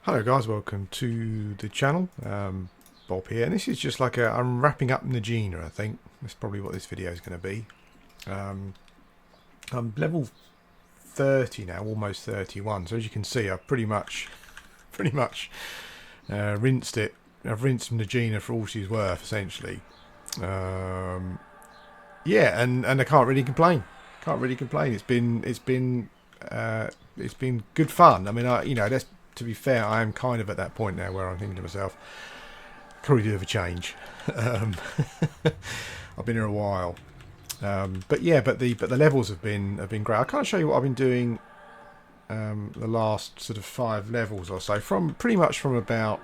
Hello guys, welcome to the channel. Bob here, and this is just like I'm wrapping up Najena. I think that's probably what this video is going to be. I'm level 30 now, almost 31. So as you can see, I've pretty much rinsed it. I've rinsed Najena for all she's worth, essentially. Yeah, and I can't really complain. Can't really complain. It's been good fun. I mean, to be fair, I am kind of at that point now where I'm thinking to myself, could we do with a change? Um, I've been here a while, but yeah, but the levels have been great. I can't show you what I've been doing the last sort of 5 levels or so. From pretty much from about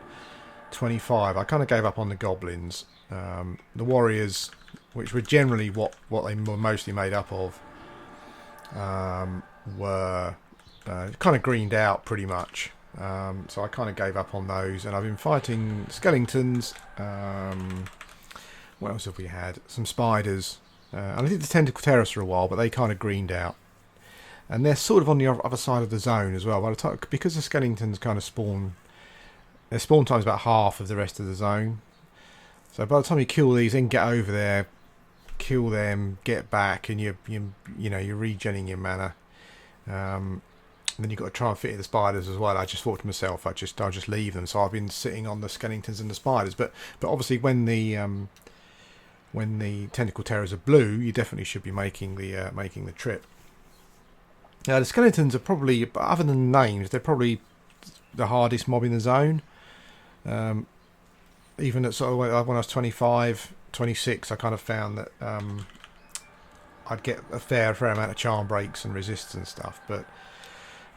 25, I kind of gave up on the goblins. The warriors, which were generally what they were mostly made up of, were kind of greened out pretty much. So I kind of gave up on those, and I've been fighting skeletons. What else have we had? Some spiders. And I did the tentacle terrors for a while, but they kind of greened out. And they're sort of on the other side of the zone as well. By the time, because the skeletons kind of spawn, their spawn time is about half of the rest of the zone. So by the time you kill these, then get over there, kill them, get back, and you're regenning your mana. And then you've got to try and fit in the spiders as well. I just thought to myself, I'll just leave them. So I've been sitting on the skeletons and the spiders. But obviously when the tentacle terrors are blue, you definitely should be making the trip. Now the skeletons are probably, other than names, they're probably the hardest mob in the zone. Even at sort of when I was 25, 26, I kind of found that I'd get a fair amount of charm breaks and resists and stuff. But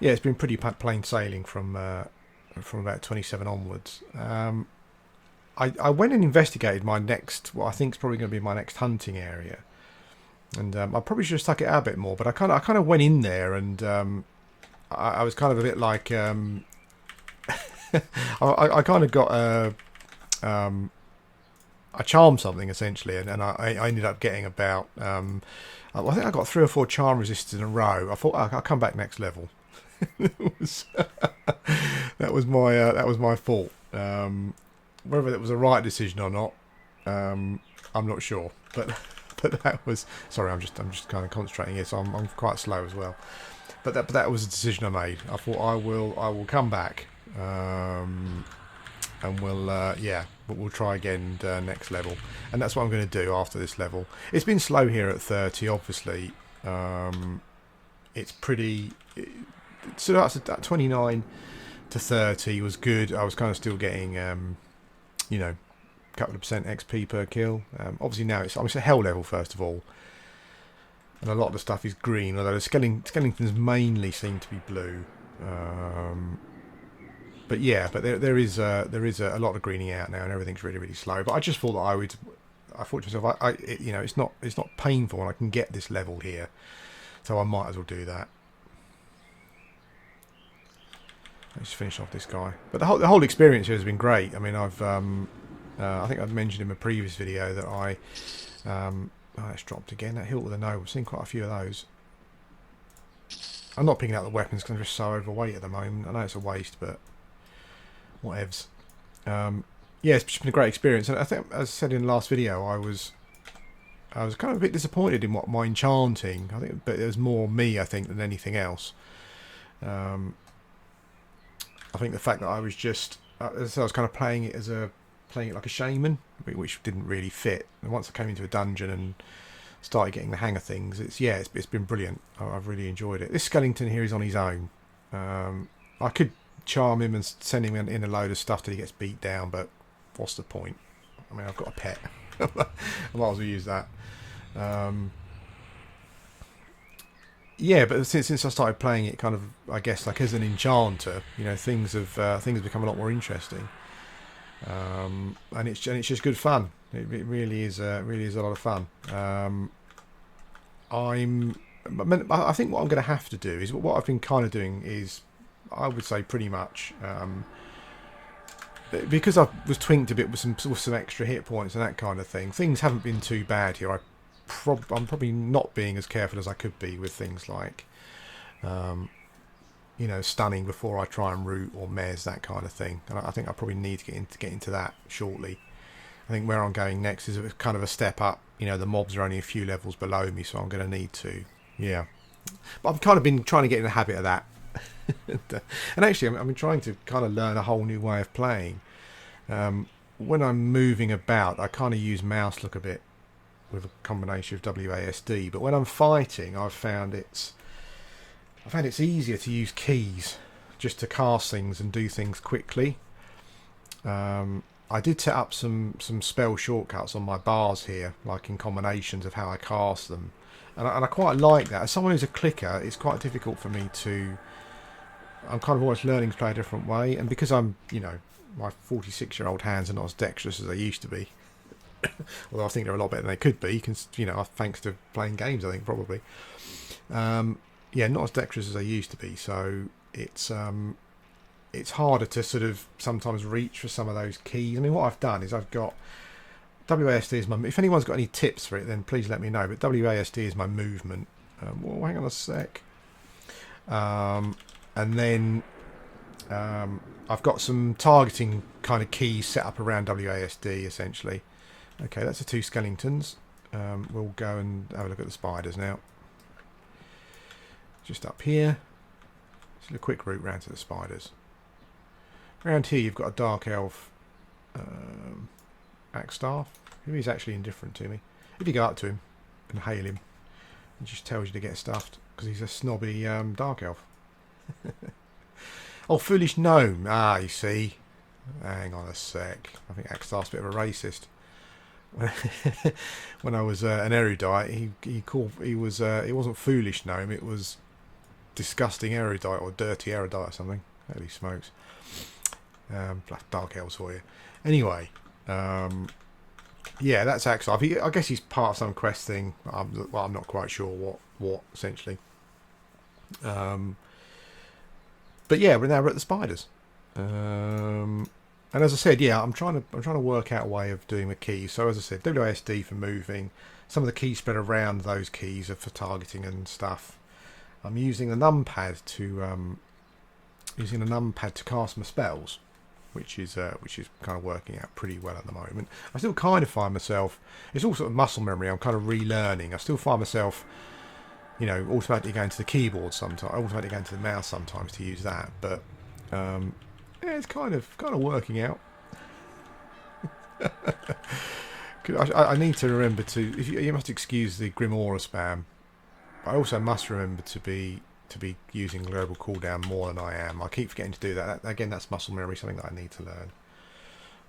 yeah, it's been pretty plain sailing from about 27 onwards. I went and investigated my next, what I think is probably going to be my next hunting area, and I probably should have stuck it out a bit more. But I kind of went in there, and I was kind of a bit like I kind of got I charmed something essentially, and I ended up getting about I think I got 3 or 4 charm resists in a row. I thought I'll come back next level. That was my fault. Whether that was a right decision or not, I'm not sure. But that was, sorry. I'm just kind of concentrating here, so I'm quite slow as well. But that was a decision I made. I thought I will come back, and we'll try again next level, and that's what I'm going to do after this level. It's been slow here at 30, obviously. It's pretty. So that's at 29 to 30 was good. I was kind of still getting, a couple of percent XP per kill. Obviously now I'm at hell level first of all, and a lot of the stuff is green. Although the skeletons mainly seem to be blue. But yeah, there is a lot of greening out now, and everything's really slow. But I just thought that I thought to myself, it's not painful, and I can get this level here, so I might as well do that. Let's finish off this guy. But the whole experience here has been great. I mean, I think I've mentioned in a previous video that it's dropped again. That hilt with a no. We've seen quite a few of those. I'm not picking out the weapons because I'm just so overweight at the moment. I know it's a waste, but whatevs. Yeah, it's just been a great experience. And I think, as I said in the last video, I was kind of a bit disappointed in my enchanting. I think, but it was more me, I think, than anything else. I think the fact that I was just, as I was kind of playing it like a shaman, which didn't really fit. And once I came into a dungeon and started getting the hang of things, it's been brilliant. I've really enjoyed it. This skeleton here is on his own. I could charm him and send him in a load of stuff till he gets beat down, but what's the point? I mean, I've got a pet. I might as well use that. Yeah, but since I started playing it, kind of, I guess, like as an enchanter, things have become a lot more interesting, and it's just good fun. It really is a lot of fun. I think what I'm going to have to do is what I've been kind of doing is, I would say pretty much, because I was twinked a bit with some extra hit points and that kind of thing. Things haven't been too bad here. I'm probably not being as careful as I could be with things like you know, stunning before I try and root or mez, that kind of thing. And I think I probably need to get into that shortly. I think where I'm going next is kind of a step up. You know, the mobs are only a few levels below me, so I'm going to need to, yeah. But I've kind of been trying to get in the habit of that. And actually, I've been trying to kind of learn a whole new way of playing. When I'm moving about, I kind of use mouse look a bit with a combination of WASD. But when I'm fighting, I've found it's easier to use keys just to cast things and do things quickly. I did set up some spell shortcuts on my bars here, like in combinations of how I cast them, and I quite like that. As someone who's a clicker, it's quite difficult for me to. I'm kind of always learning to play a different way, and because I'm, you know, my 46-year-old hands are not as dexterous as they used to be. Although I think they're a lot better than they could be, you know, thanks to playing games. I think probably. Yeah, not as dexterous as they used to be, so it's harder to sort of sometimes reach for some of those keys. I mean, what I've done is I've got WASD is my. If anyone's got any tips for it, then please let me know. But WASD is my movement. Well, hang on a sec. And then I've got some targeting kind of keys set up around WASD essentially. Okay, that's the two skeletons. We'll go and have a look at the spiders now. Just up here. Just a quick route round to the spiders. Around here you've got a dark elf axe staff. He's actually indifferent to me. If you go up to him and hail him, he just tells you to get stuffed because he's a snobby dark elf. Oh, foolish gnome. Ah, you see. Hang on a sec. I think axe staff's a bit of a racist. When I was an erudite, it wasn't foolish gnome. It was disgusting erudite or dirty erudite or something. Holy smokes. Dark elves for you. Anyway, yeah, that's Axel. I guess he's part of some quest thing. I'm not quite sure what essentially. But yeah, we're now at the spiders. And as I said, yeah, I'm trying to work out a way of doing the keys. So as I said, WASD for moving. Some of the keys spread around those keys are for targeting and stuff. I'm using a numpad to cast my spells, which is kind of working out pretty well at the moment. I still kind of find myself. It's all sort of muscle memory. I'm kind of relearning. I still find myself, you know, automatically going to the keyboard sometimes, automatically going to the mouse sometimes to use that. But yeah, it's kind of working out. I need to remember to. You must excuse the Grim Aura spam. I also must remember to be using global cooldown more than I am. I keep forgetting to do that. Again, that's muscle memory, something that I need to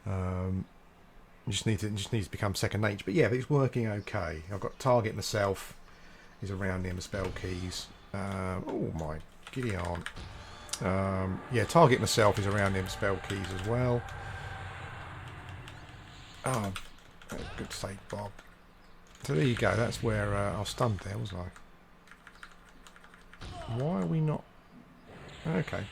learn. Just needs to become second nature. But yeah, but it's working okay. I've got target myself is around near my spell keys. Oh my giddy aunt. Yeah, target myself is around near my spell keys as well. Oh, good sake, Bob. So there you go. That's where I was stunned there, was I? Why are we not? Okay.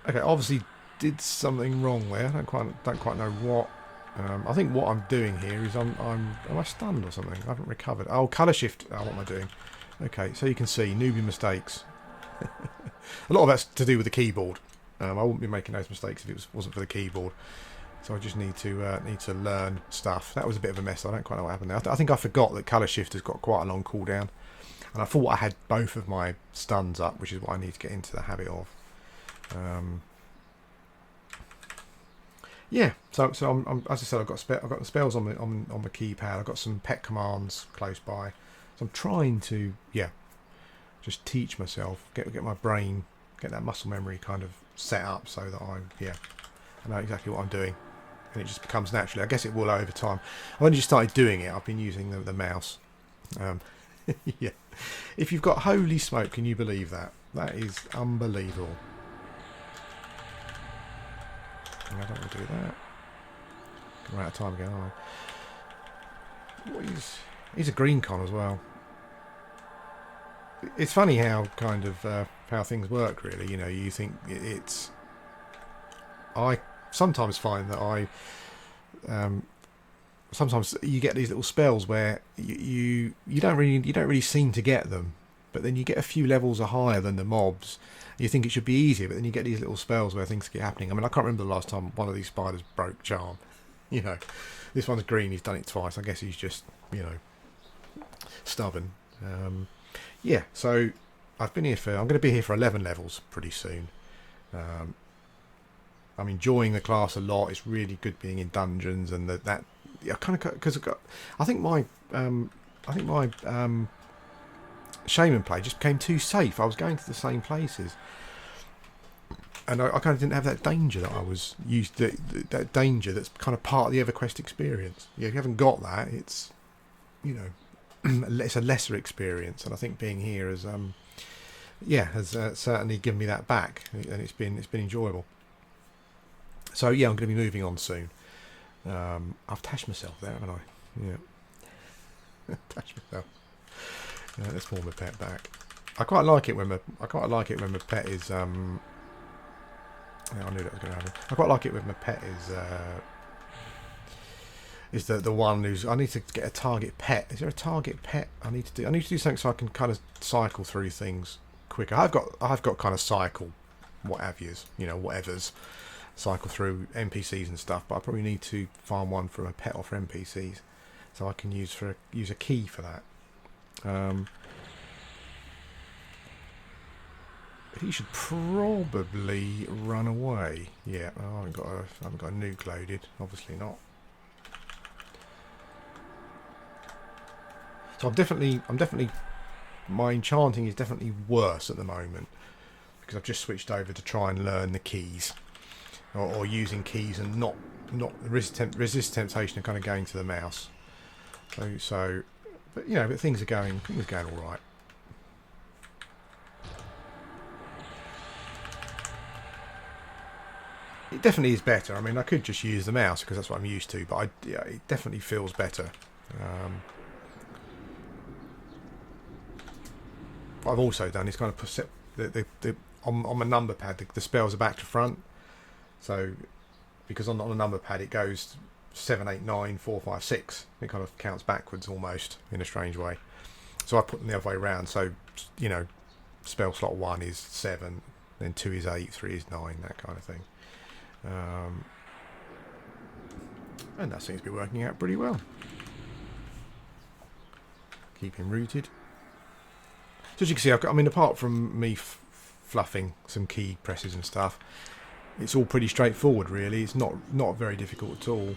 Okay, obviously did something wrong there. I don't quite know what. I think what I'm doing here is am I stunned or something? I haven't recovered. Oh, colour shift. Oh, what am I doing? Okay, so you can see newbie mistakes. A lot of that's to do with the keyboard. I wouldn't be making those mistakes if it wasn't for the keyboard. So I just need to learn stuff. That was a bit of a mess. I don't quite know what happened there. I think I forgot that colour shift has got quite a long cooldown. And I thought I had both of my stuns up, which is what I need to get into the habit of. Yeah, so I'm as I said, I've got the spells on my keypad. I've got some pet commands close by. So I'm trying to just teach myself, get my brain, get that muscle memory kind of set up so that I know exactly what I'm doing, and it just becomes naturally. I guess it will over time. I've only just started doing it. I've been using the mouse. Yeah. If you've got holy smoke, can you believe that? That is unbelievable. I don't want to do that. We're out of time again, aren't I? He's a green con as well. It's funny how kind of how things work, really. You know, you think it's. I sometimes find that sometimes you get these little spells where you don't really seem to get them. but then you get a few levels higher than the mobs. You think it should be easier, but then you get these little spells where things get happening. I mean, I can't remember the last time one of these spiders broke charm. You know, this one's green. He's done it twice. I guess he's just, you know, stubborn. Yeah. So I've been here for. I'm going to be here for 11 levels pretty soon. I'm enjoying the class a lot. It's really good being in dungeons and that. Yeah, kind of because I think my shaman play just became too safe. I was going to the same places, and I kind of didn't have that danger that I was used to. That danger that's kind of part of the Everquest experience. Yeah, if you haven't got that, it's, you know, it's a lesser experience. And I think being here has certainly given me that back, and it's been enjoyable. So yeah, I'm going to be moving on soon. I've tashed myself there, haven't I? Yeah, tashed myself. Let's warm my pet back. I quite like it when my pet is. Yeah, I knew that was going to happen. I quite like it when my pet is the one who's. I need to get a target pet. Is there a target pet I need to do? I need to do something so I can kind of cycle through things quicker. I've got kind of cycle, what have yous, you know, whatever's. Cycle through NPCs and stuff, but I probably need to find one from a pet or for NPCs, so I can use a key for that. He should probably run away. Yeah, I haven't got a nuke loaded. Obviously not. So I'm definitely. My enchanting is definitely worse at the moment because I've just switched over to try and learn the keys. Or using keys and not resist temptation and kind of going to the mouse. So, but you know, but things are going all right. It definitely is better. I mean, I could just use the mouse because that's what I'm used to, but it definitely feels better. What I've also done is kind of put on my number pad the spells are back to front. So, because on the number pad it goes 7, 8, 9, 4, 5, 6. It kind of counts backwards almost in a strange way. So I put them the other way around. So, you know, spell slot 1 is 7, then 2 is 8, 3 is 9, that kind of thing. And that seems to be working out pretty well. Keep him rooted. So as you can see, apart from me fluffing some key presses and stuff, it's all pretty straightforward, really. It's not very difficult at all.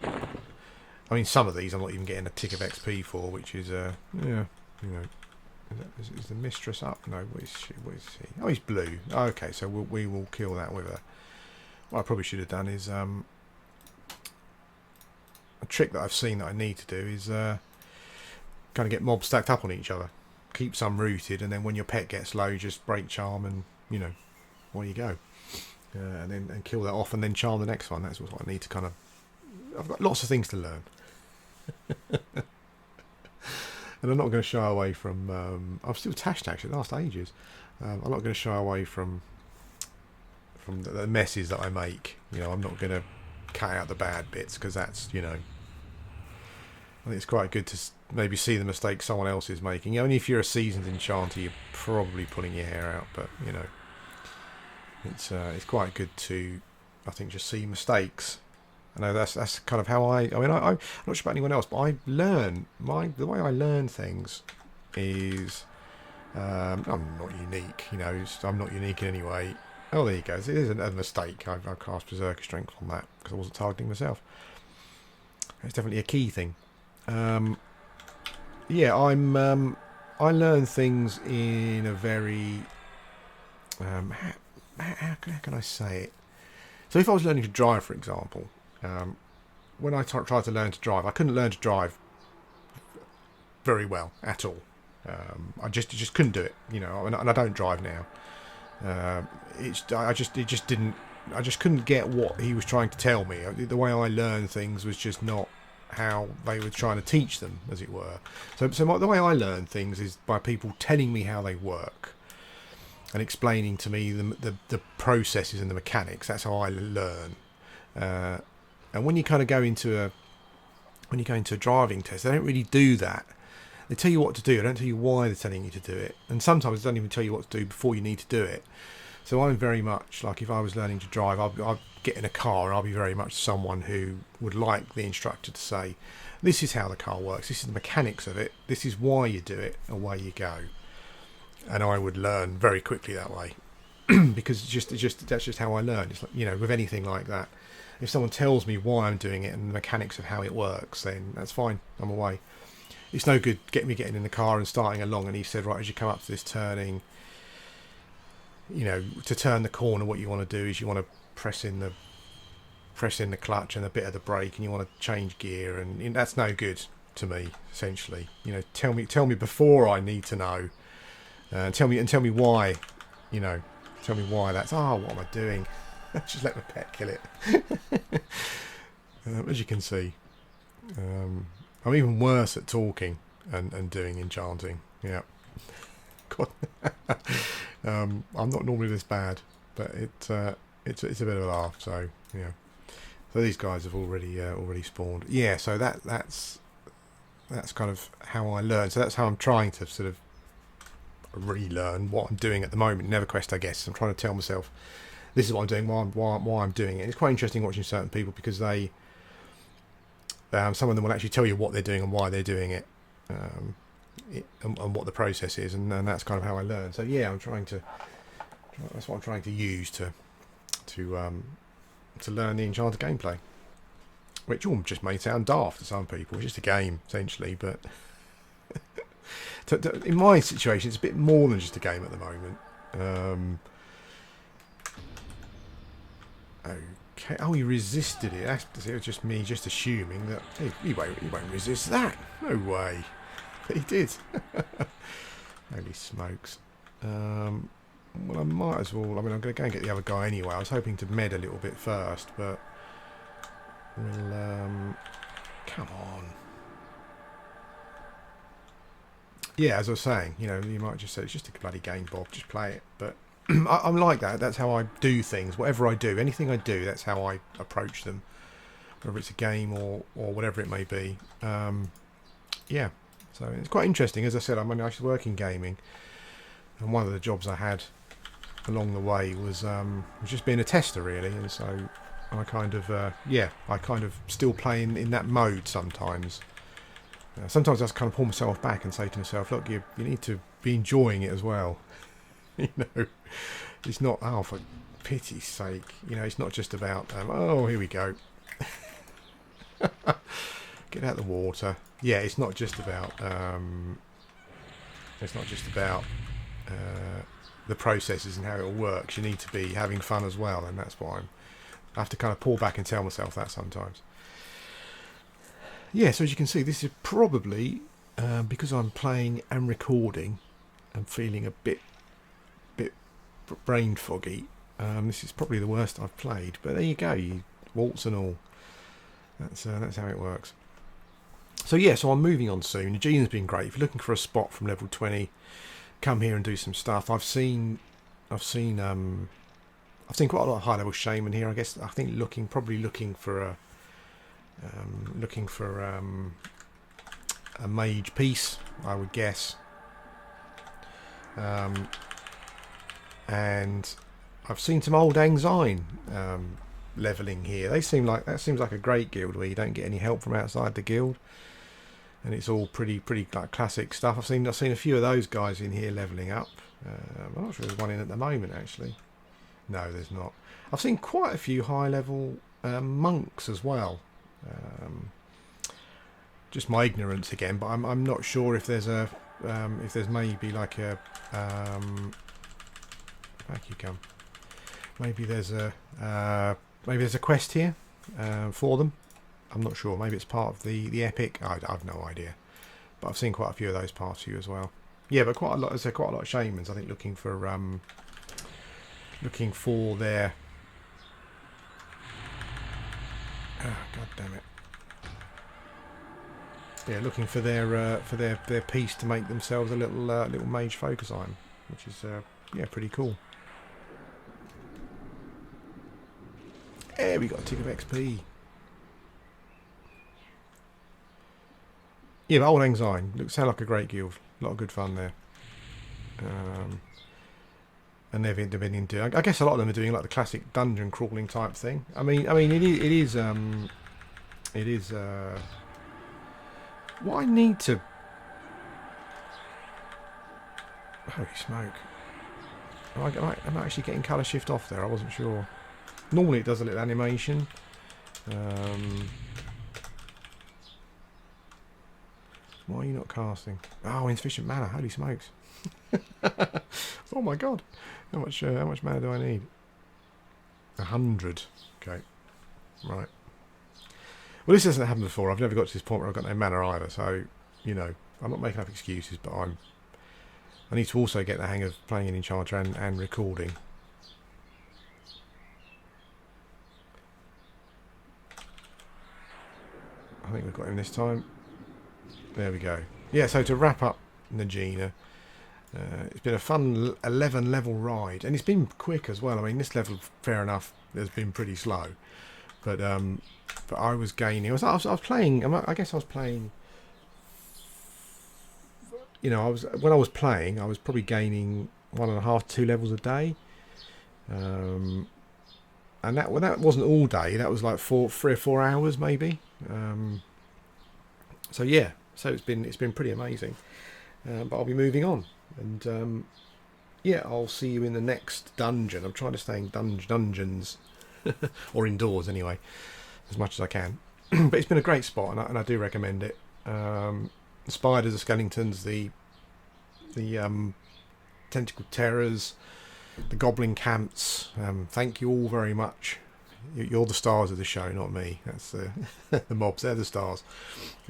I mean, some of these I'm not even getting a tick of XP for, which is, yeah, you know. Is the mistress up? No, what is she? Oh, he's blue. Okay, so we will kill that with a... What I probably should have done is... a trick that I've seen that I need to do is kind of get mobs stacked up on each other. Keep some rooted, and then when your pet gets low, just break charm and, you know... Away you go, and kill that off, and then charm the next one. That's what I need to kind of. I've got lots of things to learn, and I'm not going to shy away from. I'm still tashed actually. It lasts ages. I'm not going to shy away from the messes that I make. You know, I'm not going to cut out the bad bits because that's, you know. I think it's quite good to maybe see the mistakes someone else is making. Only if you're a seasoned enchanter, you're probably pulling your hair out, but you know. It's quite good to, I think, just see mistakes. I know that's kind of how I'm not sure about anyone else, but I learn the way I learn things is I'm not unique, you know. I'm not unique in any way. Oh, there you go. It is a mistake. I cast Berserker Strength on that because I wasn't targeting myself. It's definitely a key thing. Yeah, I learn things in a very how can I say it? So if I was learning to drive, for example, when I tried to learn to drive, I couldn't learn to drive very well at all. I just couldn't do it, you know, and I don't drive now. I just couldn't get what he was trying to tell me. The way I learned things was just not how they were trying to teach them, as it were. So the way I learn things is by people telling me how they work and explaining to me the processes and the mechanics. That's how I learn. And when you kind of go into a driving test, they don't really do that. They tell you what to do. They don't tell you why they're telling you to do it. And sometimes they don't even tell you what to do before you need to do it. So I'm very much like, if I was learning to drive, I'd get in a car and I'll be very much someone who would like the instructor to say, this is how the car works, this is the mechanics of it, this is why you do it, away you go. And I would learn very quickly that way. Because that's just how I learn. It's like, you know, with anything like that, if someone tells me why I'm doing it and the mechanics of how it works, then that's fine, I'm away. It's no good getting in the car and starting along and he said, right, as you come up to this turning, you know, to turn the corner, what you want to do is you want to press in the clutch and a bit of the brake, and you want to change gear, and that's no good to me. Essentially, you know, tell me before I need to know, and tell me why, you know, tell me why that's. Oh, what am I doing? Just let my pet kill it. As you can see, I'm even worse at talking and doing enchanting. Yeah. God. I'm not normally this bad, but it's a bit of a laugh. So yeah, so these guys have already spawned. Yeah, so that's kind of how I learn. So that's how I'm trying to sort of relearn what I'm doing at the moment in EverQuest. I guess I'm trying to tell myself this is what I'm doing, why I'm doing it. It's quite interesting watching certain people because they some of them will actually tell you what they're doing and why they're doing it. And what the process is, and that's kind of how I learn. So yeah, that's what I'm trying to use to learn the Enchanter gameplay, which all just may sound daft to some people. It's just a game essentially, but in my situation, it's a bit more than just a game at the moment. Okay. Oh, he resisted it. It was just me just assuming that he won't resist that. No way. But he did. Holy smokes. Well, I might as well. I mean, I'm going to go and get the other guy anyway. I was hoping to med a little bit first, but we'll. Come on. Yeah, as I was saying, you know, you might just say it's just a bloody game, Bob. Just play it. But I'm like that. That's how I do things. Whatever I do, anything I do, that's how I approach them. Whether it's a game or whatever it may be. Yeah. So it's quite interesting. As I said, I'm actually working gaming, and one of the jobs I had along the way was just being a tester, really. And so I kind of still play in that mode sometimes. Sometimes I just kind of pull myself back and say to myself, look, you need to be enjoying it as well. You know, it's not, oh, for pity's sake, you know, it's not just about oh, here we go. Get out the water. Yeah, it's not just about the processes and how it all works. You need to be having fun as well, and that's why I have to kind of pull back and tell myself that sometimes. Yeah, so as you can see, this is probably because I'm playing and recording and feeling a bit brain foggy. This is probably the worst I've played, but there you go, you waltz and all. That's how it works. So yeah, so I'm moving on soon. Najena's been great. If you're looking for a spot from level 20, come here and do some stuff. I've seen quite a lot of high level shaman here. I guess I think looking for a mage piece, I would guess. And I've seen some old Angzine leveling here. That seems like a great guild where you don't get any help from outside the guild, and it's all pretty like classic stuff. I've seen a few of those guys in here leveling up. I'm not sure there's one in at the moment actually. No, there's not. I've seen quite a few high level monks as well. Just my ignorance again, but I'm not sure if there's maybe like a back you come. Maybe there's a quest here for them. I'm not sure. Maybe it's part of the epic. I've no idea. But I've seen quite a few of those past few as well. Yeah, but quite a lot of shamans, I think, looking for their. Oh, God damn it. Yeah, looking for their piece to make themselves a little mage focus item, which is pretty cool. We got a tick of XP. Yeah, but Old Lang Syne looks sound like a great guild. A lot of good fun there. And they've been into. I guess a lot of them are doing like the classic dungeon crawling type thing. I mean, it is. What I need to. Holy smoke! Am I actually getting colour shift off there? I wasn't sure. Normally it does a little animation. Why are you not casting? Oh, insufficient mana. Holy smokes! Oh my god! How much mana do I need? 100. Okay. Right. Well, this hasn't happened before. I've never got to this point where I've got no mana either. So, you know, I'm not making up excuses, but I need to also get the hang of playing an Enchanter and recording. I think we've got him this time. There we go. Yeah, so to wrap up Najena, it's been a fun 11 level ride, and it's been quick as well. I mean, this level, fair enough, has been pretty slow, but I was gaining. I was playing. I guess I was playing. You know, when I was playing, I was probably gaining 1.5 to 2 levels a day, and that wasn't all day. That was like 3 or 4 hours maybe. So yeah, so it's been pretty amazing. But I'll be moving on, and yeah, I'll see you in the next dungeon. I'm trying to stay in dungeons or indoors anyway, as much as I can. But it's been a great spot, and I do recommend it. The spiders, the skeletons, the tentacled terrors, the goblin camps. Thank you all very much. You're the stars of the show, not me. That's the mobs. They're the stars.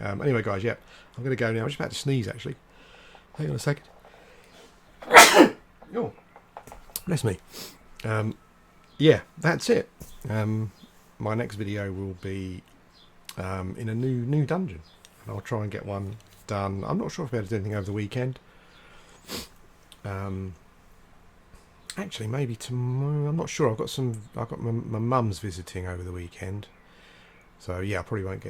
Anyway, guys, yeah, I'm going to go now. I'm just about to sneeze, actually. Hang on a second. Oh, bless me. Yeah, that's it. My next video will be in a new dungeon, and I'll try and get one done. I'm not sure if I'll be able to do anything over the weekend. Actually, maybe tomorrow. I'm not sure. I've got my mum's visiting over the weekend, so yeah, I probably won't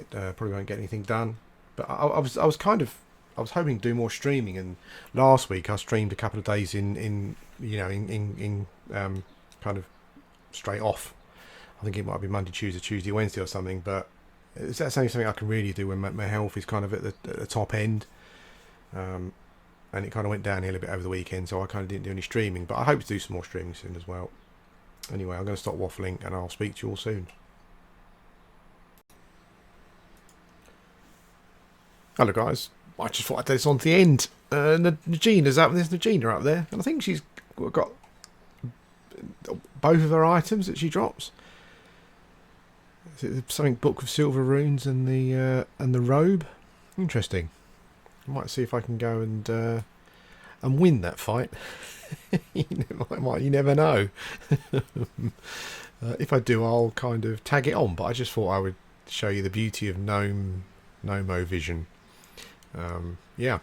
get anything done. But I was hoping to do more streaming, and last week I streamed a couple of days in kind of straight off. I think it might be Monday, Tuesday, Wednesday or something. But that's only something I can really do when my health is kind of at the top end. And it kind of went downhill a bit over the weekend, so I kind of didn't do any streaming. But I hope to do some more streaming soon as well. Anyway, I'm going to stop waffling, and I'll speak to you all soon. Hello, guys. I just thought I'd do this on the end. Najena's up. There's Najena up there, and I think she's got both of her items that she drops. Something Book of Silver Runes and the robe. Interesting. I might see if I can go and win that fight. You never know. If I do, I'll kind of tag it on. But I just thought I would show you the beauty of Nomo vision. Yeah.